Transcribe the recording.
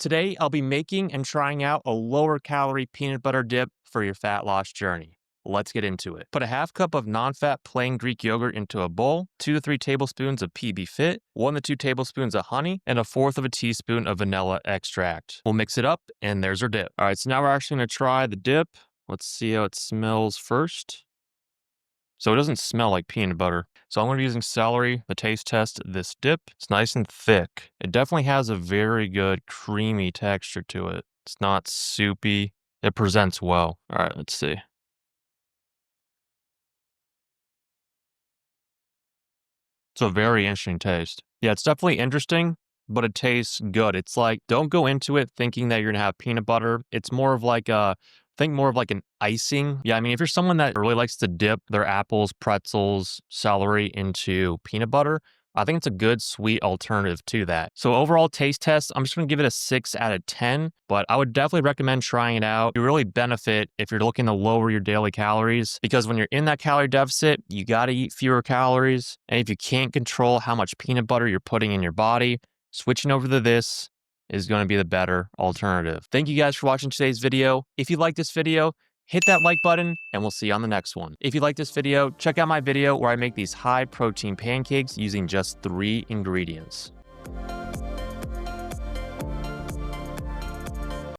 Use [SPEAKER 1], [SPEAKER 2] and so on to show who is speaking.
[SPEAKER 1] Today, I'll be making and trying out a lower calorie peanut butter dip for your fat loss journey. Let's get into it. Put a half cup of non-fat plain Greek yogurt into a bowl, 2 to 3 tablespoons of PBFIT, 1 to 2 tablespoons of honey, and 1/4 of a teaspoon of vanilla extract. We'll mix it up, and there's our dip. All right, so now we're actually gonna try the dip. Let's see how it smells first. So it doesn't smell like peanut butter. So I'm going to be using Calorie to taste test this dip. It's nice and thick. It definitely has a very good creamy texture to it. It's not soupy. It presents well. All right, let's see. It's a very interesting taste. Yeah, it's definitely interesting, but it tastes good. It's like, don't go into it thinking that you're gonna have peanut butter. It's more of like think more of like an icing. Yeah, I mean, if you're someone that really likes to dip their apples, pretzels, celery into peanut butter, I think it's a good sweet alternative to that. So overall taste test, I'm just gonna give it a 6 out of 10, but I would definitely recommend trying it out. You really benefit if you're looking to lower your daily calories, because when you're in that calorie deficit, you gotta eat fewer calories. And if you can't control how much peanut butter you're putting in your body, switching over to this is going to be the better alternative. Thank you guys for watching today's video. If you like this video, hit that like button and we'll see you on the next one. If you like this video, check out my video where I make these high protein pancakes using just 3 ingredients.